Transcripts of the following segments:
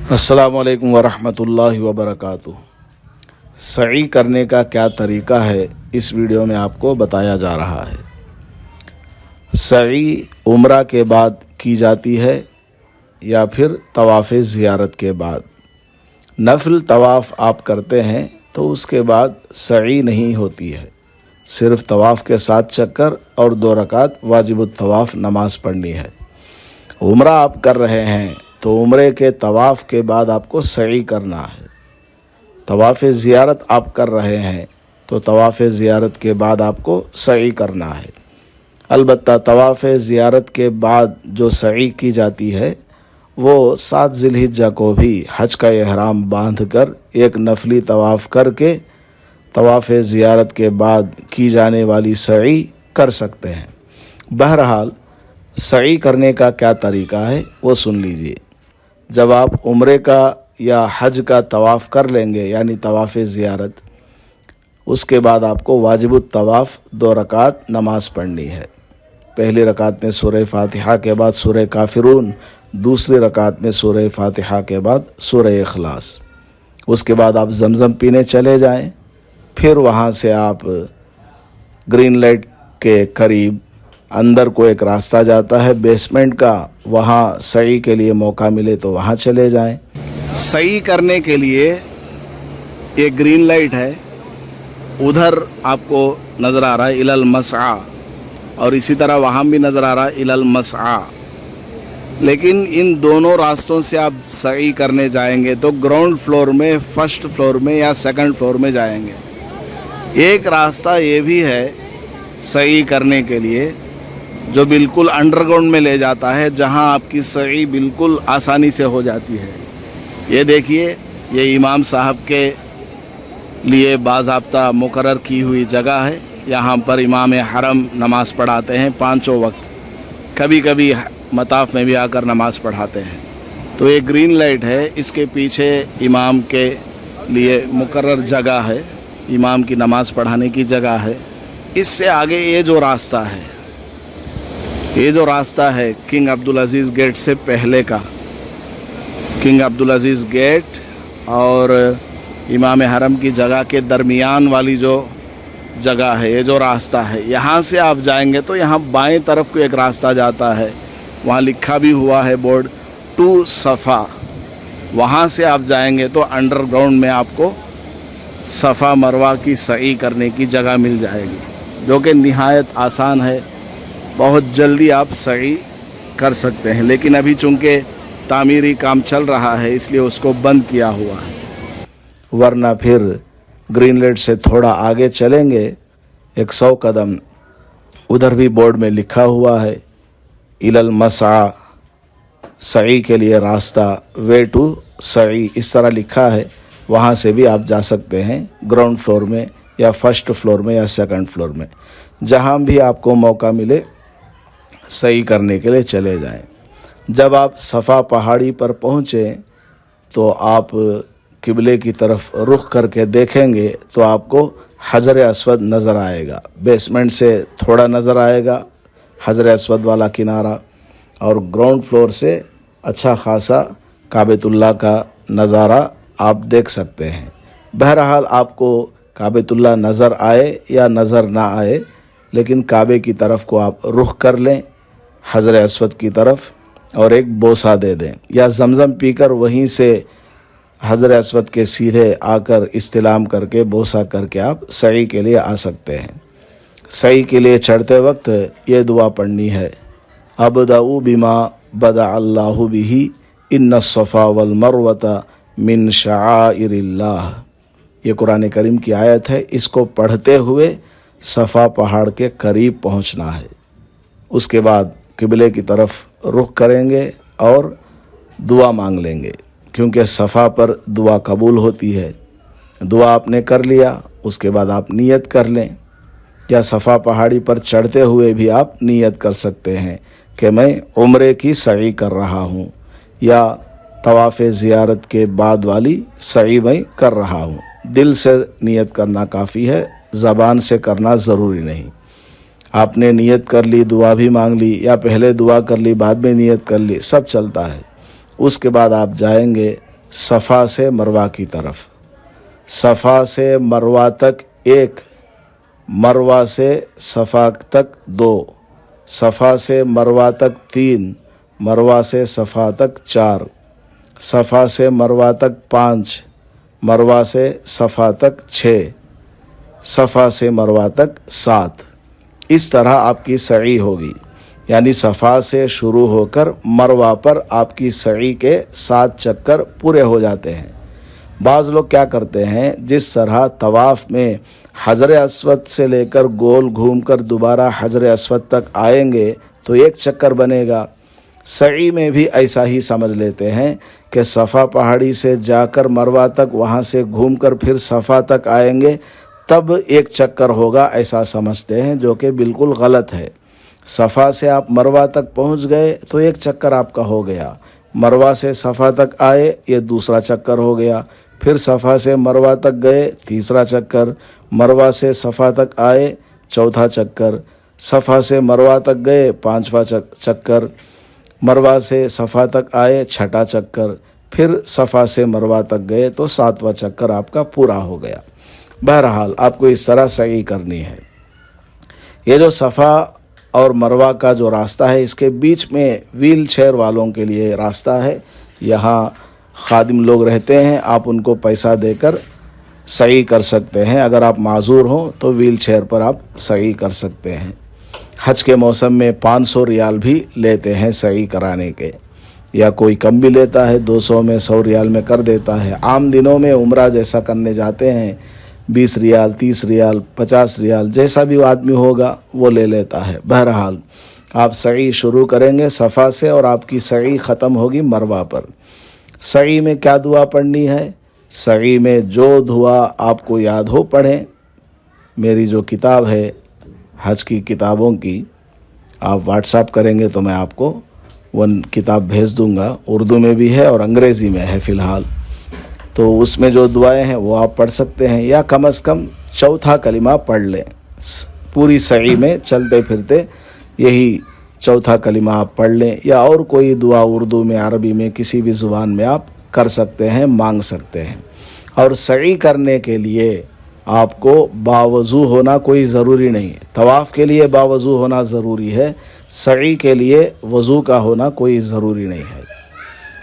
अस्सलामुअलैकुम वरहमतुल्लाहि वबरकातुह। सई करने का क्या तरीका है, इस वीडियो में आपको बताया जा रहा है। सई उम्रा के बाद की जाती है या फिर तवाफ़ ज़ियारत के बाद। नफल तवाफ़ आप करते हैं तो उसके बाद सई नहीं होती है, सिर्फ तवाफ़ के 7 चक्कर और 2 रकात वाजिबुत तवाफ़ नमाज़ पढ़नी है। उम्रा आप कर रहे हैं तो उम्रे के तवाफ़ के बाद आपको सई करना है। तवाफ़ ज़ियारत आप कर रहे हैं तो तवाफ़ ज़ियारत के बाद आपको सई करना है। अलबत्ता तवाफ़ ज़ियारत के बाद जो सई की जाती है वो 7 ज़िलहिज्जा को भी हज का एहराम बांध कर एक नफली तवाफ़ करके तवाफ़ ज़ियारत के बाद की जाने वाली सई कर सकते हैं। बहरहाल सई करने का क्या तरीका है वो सुन लीजिए। जब आप उम्रे का या हज का तवाफ़ कर लेंगे यानी तवाफ़ ज़ियारत, उसके बाद आपको वाजिबुत तवाफ़ 2 रकात नमाज़ पढ़नी है। पहली रकात में सूरह फ़ातिहा के बाद सूरह काफ़िरून, दूसरी रकात में सूरह फ़ातिहा के बाद सूरह इखलास। उसके बाद आप ज़मज़म पीने चले जाएं। फिर वहाँ से आप ग्रीन लाइट के करीब अंदर को एक रास्ता जाता है बेसमेंट का, वहाँ सई के लिए मौका मिले तो वहाँ चले जाएं। सई करने के लिए एक ग्रीन लाइट है, उधर आपको नज़र आ रहा है इलल मसआ, और इसी तरह वहाँ भी नज़र आ रहा है इलल मसआ। लेकिन इन दोनों रास्तों से आप सई करने जाएंगे तो ग्राउंड फ्लोर में, फर्स्ट फ्लोर में या सेकंड फ्लोर में जाएंगे। एक रास्ता ये भी है सई करने के लिए जो बिल्कुल अंडरग्राउंड में ले जाता है, जहां आपकी सई बिल्कुल आसानी से हो जाती है। ये देखिए, ये इमाम साहब के लिए बाज़ाब्ता मुकर्रर की हुई जगह है। यहाँ पर इमाम हरम नमाज़ पढ़ाते हैं 5 वक्त, कभी कभी मताफ़ में भी आकर नमाज़ पढ़ाते हैं। तो ये ग्रीन लाइट है, इसके पीछे इमाम के लिए मुकर्रर जगह है, इमाम की नमाज़ पढ़ाने की जगह है। इससे आगे ये जो रास्ता है किंग अब्दुल अज़ीज़ गेट से पहले का, किंग अब्दुल अज़ीज़ गेट और इमाम हरम की जगह के दरमियान वाली जो जगह है, ये जो रास्ता है, यहाँ से आप जाएंगे तो यहाँ बाएं तरफ को एक रास्ता जाता है, वहाँ लिखा भी हुआ है बोर्ड टू सफ़ा। वहाँ से आप जाएंगे तो अंडरग्राउंड में आपको सफ़ा मरवा की सई करने की जगह मिल जाएगी, जो कि निहायत आसान है। बहुत जल्दी आप सई कर सकते हैं, लेकिन अभी चूँकि तामीरी काम चल रहा है इसलिए उसको बंद किया हुआ है। वरना फिर ग्रीन लाइट से थोड़ा आगे चलेंगे 100 कदम, उधर भी बोर्ड में लिखा हुआ है इलल मसआ, सई के लिए रास्ता, वे टू सई, इस तरह लिखा है। वहाँ से भी आप जा सकते हैं ग्राउंड फ्लोर में या फर्स्ट फ्लोर में या सेकंड फ्लोर में, जहाँ भी आपको मौका मिले सई करने के लिए चले जाएं। जब आप सफ़ा पहाड़ी पर पहुँचे तो आप किबले की तरफ रुख करके देखेंगे तो आपको हजर अस्वद नज़र आएगा। बेसमेंट से थोड़ा नज़र आएगा हजर अस्वद वाला किनारा, और ग्राउंड फ्लोर से अच्छा खासा काबेतुल्लाह का नज़ारा आप देख सकते हैं। बहरहाल आपको काबेतुल्लाह नज़र आए या नज़र ना आए, लेकिन काबे की तरफ को आप रुख कर लें, हजर अस्वद की तरफ, और एक बोसा दे दें, या ज़मज़म पीकर वहीं से हजर अस्वद के सीधे आकर इस्तिलाम करके बोसा करके आप सई के लिए आ सकते हैं। सई के लिए चढ़ते वक्त ये दुआ पढ़नी है, अबदउ बिमा बदा अल्लाहु बिही इन्ना सफ़ा वल मरवता मिन शआइरिल्लाह। ये कुरान करीम की आयत है। इसको पढ़ते हुए सफ़ा पहाड़ के करीब पहुंचना है। उसके बाद किबले की तरफ रुख करेंगे और दुआ मांग लेंगे, क्योंकि सफ़ा पर दुआ कबूल होती है। दुआ आपने कर लिया, उसके बाद आप नियत कर लें, या सफ़ा पहाड़ी पर चढ़ते हुए भी आप नियत कर सकते हैं कि मैं उम्रे की सई कर रहा हूँ, या तवाफ़ ज़ियारत के बाद वाली सई मैं कर रहा हूँ। दिल से नियत करना काफ़ी है, ज़बान से करना ज़रूरी नहीं। आपने नियत कर ली, दुआ भी मांग ली, या पहले दुआ कर ली बाद में नियत कर ली, सब चलता है। उसके बाद आप जाएंगे صفا سے مروہ کی طرف، صفا سے مروہ تک 1، مروہ سے صفا تک 2، صفا سے مروہ تک 3، مروہ سے صفا تک 4، صفا سے مروہ تک 5، مروہ سے صفا تک 6، صفا سے مروہ تک 7۔ اس طرح آپ کی سعی ہوگی، یعنی صفا سے شروع ہو کر مروہ پر آپ کی سعی کے 7 چکر پورے ہو جاتے ہیں۔ بعض لوگ کیا کرتے ہیں، جس طرح طواف میں حجر اسود سے لے کر گول گھوم کر دوبارہ حجر اسود تک آئیں گے تو 1 چکر بنے گا، سعی میں بھی ایسا ہی سمجھ لیتے ہیں کہ صفا پہاڑی سے جا کر مروہ تک، وہاں سے گھوم کر پھر صفا تک آئیں گے تب 1 چکر ہوگا، ایسا سمجھتے ہیں، جو کہ بالکل غلط ہے۔ صفا سے آپ مروہ تک پہنچ گئے تو 1 چکر آپ کا ہو گیا، مروہ سے صفا تک آئے یہ 2سرا چکر ہو گیا، پھر صفا سے مروہ تک گئے 3سرا چکر، مروہ سے صفا تک آئے 4تھا چکر، صفا سے مروہ تک گئے 5واں چکر، مروہ سے صفا تک آئے 6ٹھا چکر، پھر صفا سے مروہ تک گئے تو 7واں چکر آپ کا پورا ہو گیا۔ بہرحال آپ کو اس طرح سعی کرنی ہے۔ یہ جو صفا اور مروہ کا جو راستہ ہے، اس کے بیچ میں ویل چیئر والوں کے لیے راستہ ہے، یہاں خادم لوگ رہتے ہیں، آپ ان کو پیسہ دے کر سعی کر سکتے ہیں۔ اگر آپ معذور ہوں تو ویل چیئر پر آپ سعی کر سکتے ہیں۔ حج کے موسم میں 500 ریال بھی لیتے ہیں سعی کرانے کے، یا کوئی کم بھی لیتا ہے، 200 میں 100 ریال میں کر دیتا ہے۔ عام دنوں میں عمرہ جیسا کرنے جاتے ہیں 20 ریال 30 ریال 50 ریال جیسا بھی آدمی ہوگا وہ لے لیتا ہے۔ بہرحال آپ سعی شروع کریں گے صفا سے اور آپ کی سعی ختم ہوگی مروہ پر۔ سعی میں کیا دعا پڑھنی ہے؟ سعی میں جو دعا آپ کو یاد ہو پڑھیں۔ میری جو کتاب ہے حج کی کتابوں کی، آپ واٹس ایپ کریں گے تو میں آپ کو وہ کتاب بھیج دوں گا، اردو میں بھی ہے اور انگریزی میں ہے فی الحال، تو اس میں جو دعائیں ہیں وہ آپ پڑھ سکتے ہیں، یا کم از کم 4تھا کلمہ پڑھ لیں۔ پوری سعی میں چلتے پھرتے یہی 4تھا کلمہ آپ پڑھ لیں، یا اور کوئی دعا اردو میں عربی میں کسی بھی زبان میں آپ کر سکتے ہیں، مانگ سکتے ہیں۔ اور سعی کرنے کے لیے آپ کو باوضو ہونا کوئی ضروری نہیں ہے۔ طواف کے لیے باوضو ہونا ضروری ہے، سعی کے لیے وضو کا ہونا کوئی ضروری نہیں ہے۔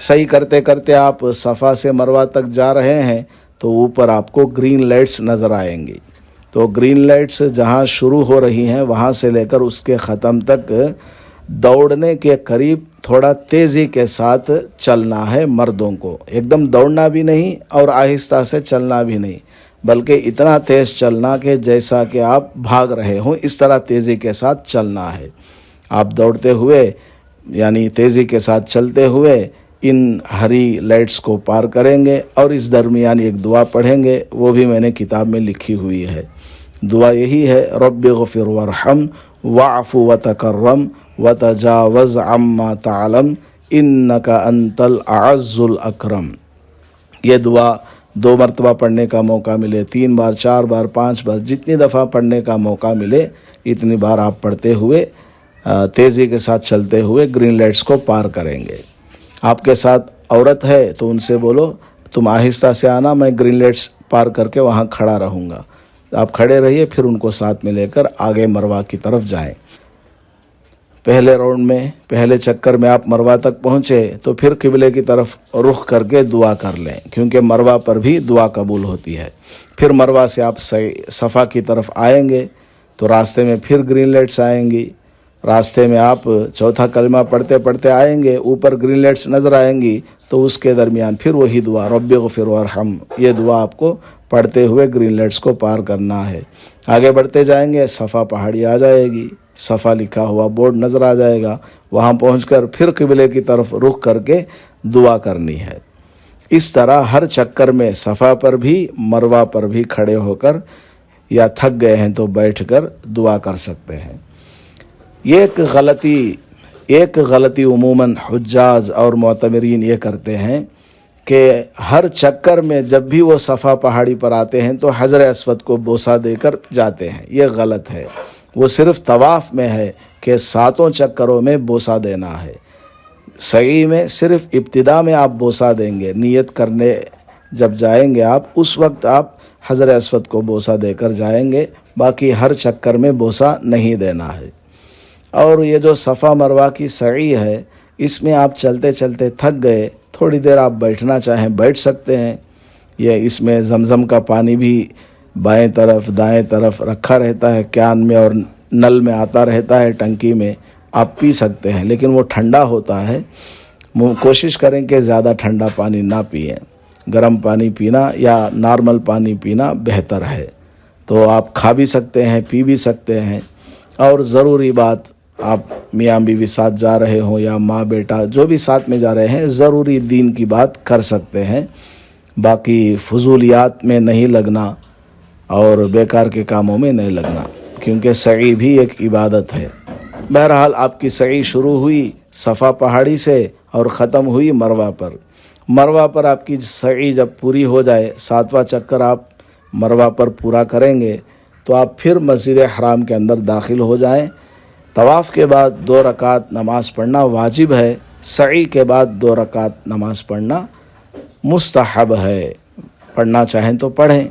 سعی کرتے کرتے آپ صفا سے مروہ تک جا رہے ہیں تو اوپر آپ کو گرین لائٹس نظر آئیں گی، تو گرین لائٹس جہاں شروع ہو رہی ہیں وہاں سے لے کر اس کے ختم تک دوڑنے کے قریب تھوڑا تیزی کے ساتھ چلنا ہے مردوں کو، ایک دم دوڑنا بھی نہیں اور آہستہ سے چلنا بھی نہیں، بلکہ اتنا تیز چلنا کہ جیسا کہ آپ بھاگ رہے ہوں اس طرح تیزی کے ساتھ چلنا ہے۔ آپ دوڑتے ہوئے یعنی تیزی کے ساتھ چلتے ہوئے ان ہری لائٹس کو پار کریں گے، اور اس درمیان ایک دعا پڑھیں گے، وہ بھی میں نے کتاب میں لکھی ہوئی ہے۔ دعا یہی ہے، رب اغفر وارحم واعف وتکرم وتجاوز عما تعلم انک انت الاعز الاکرم۔ یہ دعا 2 مرتبہ پڑھنے کا موقع ملے، 3 بار 4 بار 5 بار، جتنی دفعہ پڑھنے کا موقع ملے اتنی بار آپ پڑھتے ہوئے تیزی کے ساتھ چلتے ہوئے گرین لائٹس کو پار کریں گے۔ آپ کے ساتھ عورت ہے تو ان سے بولو تم آہستہ سے آنا، میں گرین لائٹس پار کر کے وہاں کھڑا رہوں گا، آپ کھڑے رہیے، پھر ان کو ساتھ میں لے کر آگے مروہ کی طرف جائیں۔ پہلے راؤنڈ میں پہلے چکر میں آپ مروہ تک پہنچے تو پھر قبلے کی طرف رخ کر کے دعا کر لیں، کیونکہ مروہ پر بھی دعا قبول ہوتی ہے۔ پھر مروہ سے آپ صفا کی طرف آئیں گے تو راستے میں پھر گرین لائٹس آئیں گی، راستے میں آپ 4تھا کلمہ پڑھتے پڑھتے آئیں گے، اوپر گرین لائٹس نظر آئیں گی تو اس کے درمیان پھر وہی دعا رب اغفر وارحم، یہ دعا آپ کو پڑھتے ہوئے گرین لائٹس کو پار کرنا ہے۔ آگے بڑھتے جائیں گے، صفا پہاڑی آ جائے گی، صفا لکھا ہوا بورڈ نظر آ جائے گا، وہاں پہنچ کر پھر قبلے کی طرف رخ کر کے دعا کرنی ہے۔ اس طرح ہر چکر میں صفا پر بھی مروہ پر بھی کھڑے ہو کر، یا تھک گئے ہیں تو بیٹھ کر دعا کر سکتے ہیں۔ ایک غلطی عموماً حجاج اور معتمرین یہ کرتے ہیں کہ ہر چکر میں جب بھی وہ صفا پہاڑی پر آتے ہیں تو حجر اسود کو بوسہ دے کر جاتے ہیں، یہ غلط ہے۔ وہ صرف طواف میں ہے کہ 7 چکروں میں بوسہ دینا ہے، सई में सिर्फ इब्तिदा में आप बोसा देंगे, नियत करने जब जाएंगे आप उस वक्त आप हजर अस्वद को बोसा देकर जाएंगे, बाकी हर चक्कर में बोसा नहीं देना है। और ये जो सफ़ा मरवा की सई है, इसमें आप चलते चलते थक गए, थोड़ी देर आप बैठना चाहें बैठ सकते हैं। ये इसमें ज़मज़म का पानी भी बाएं तरफ दाएं तरफ रखा रहता है कैन में और नल में आता रहता है टंकी में, आप पी सकते हैं, लेकिन वो ठंडा होता है। कोशिश करें कि ज़्यादा ठंडा पानी ना पिएं, गर्म पानी पीना या नॉर्मल पानी पीना बेहतर है। तो आप खा भी सकते हैं, पी भी सकते हैं। और ज़रूरी बात, आप मियाँ बीवी साथ जा रहे हों या माँ बेटा जो भी साथ में जा रहे हैं, ज़रूरी दीन की बात कर सकते हैं, बाकी फजूलियात में नहीं लगना और बेकार के कामों में नहीं लगना, क्योंकि सई भी एक इबादत है। बहरहाल आपकी सई शुरू हुई सफ़ा पहाड़ी से और ख़त्म हुई मरवा पर। मरवा पर आपकी सई जब पूरी हो जाए, 7वां चक्कर आप मरवा पर पूरा करेंगे, तो आप फिर मस्जिद हराम के अंदर दाखिल हो जाएं। तवाफ़ के बाद 2 रकात नमाज़ पढ़ना वाजिब है, सई के बाद 2 रकात नमाज़ पढ़ना मुस्तहब है। पढ़ना चाहें तो पढ़ें,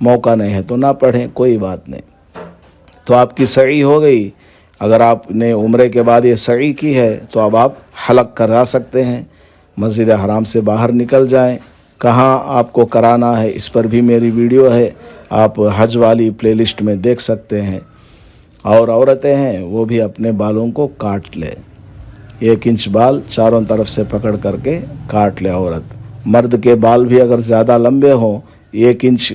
मौका नहीं है तो ना पढ़ें, कोई बात नहीं। तो आपकी सई हो गई। अगर आपने उम्रे के बाद ये सई की है तो अब आप हलक करा सकते हैं, मस्जिद हराम से बाहर निकल जाएं। कहाँ आपको कराना है इस पर भी मेरी वीडियो है, आप हज वाली प्लेलिस्ट में देख सकते हैं। और औरतें हैं वो भी अपने बालों को काट ले, 1 इंच बाल चारों तरफ से पकड़ करके काट ले औरत। मर्द के बाल भी अगर ज़्यादा लंबे हों, 1 इंच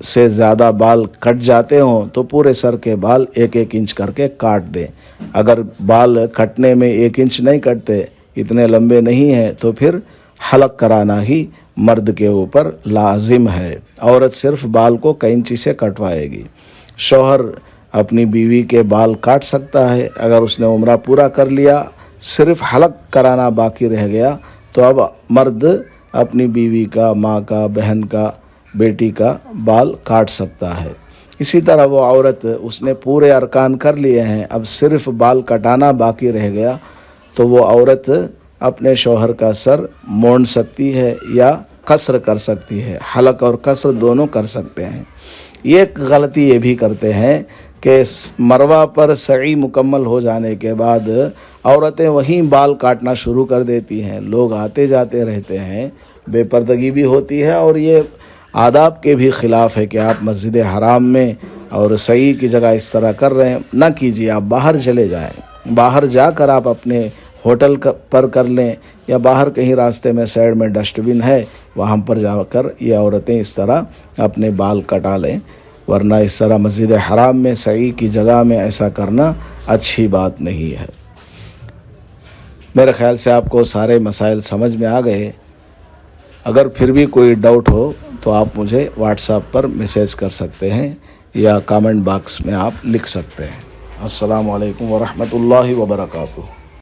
से ज़्यादा बाल कट जाते हों, तो पूरे सर के बाल 1-1 इंच करके काट दें। अगर बाल कटने में 1 इंच नहीं कटते, इतने लंबे नहीं हैं, तो फिर हलक कराना ही मर्द के ऊपर लाजिम है। औरत सिर्फ बाल को कैंची से कटवाएगी। शौहर अपनी बीवी के बाल काट सकता है। अगर उसने उम्रा पूरा कर लिया, सिर्फ हलक कराना बाकी रह गया, तो अब मर्द अपनी बीवी का, माँ का, बहन का, बेटी का बाल काट सकता है। इसी तरह वो औरत, उसने पूरे अरकान कर लिए हैं, अब सिर्फ बाल कटाना बाकी रह गया, तो वो औरत अपने शौहर का सर मोड़ सकती है या कसर कर सकती है। हलक और कसर दोनों कर सकते हैं। एक गलती ये भी करते हैं कि मरवा पर सई मुकम्मल हो जाने के बाद औरतें वहीं बाल काटना शुरू कर देती हैं। लोग आते जाते रहते हैं, बेपर्दगी भी होती है और ये आदाब के भी ख़िलाफ़ है कि आप मस्जिद हराम में और सई की जगह इस तरह कर रहे हैं। ना कीजिए, आप बाहर चले जाएं। बाहर जाकर आप अपने होटल पर कर लें या बाहर कहीं रास्ते में साइड में डस्टबिन है, वहाँ पर जाकर ये औरतें इस तरह अपने बाल कटा लें। वरना इस तरह मस्जिद हराम में सई की जगह में ऐसा करना अच्छी बात नहीं है। मेरे ख़्याल से आपको सारे मसाइल समझ में आ गए। अगर फिर भी कोई डाउट हो तो आप मुझे व्हाट्सएप पर मैसेज कर सकते हैं या कमेंट बॉक्स में आप लिख सकते हैं। अस्सलामु अलैकुम व रहमतुल्लाहि व बरकातुहू।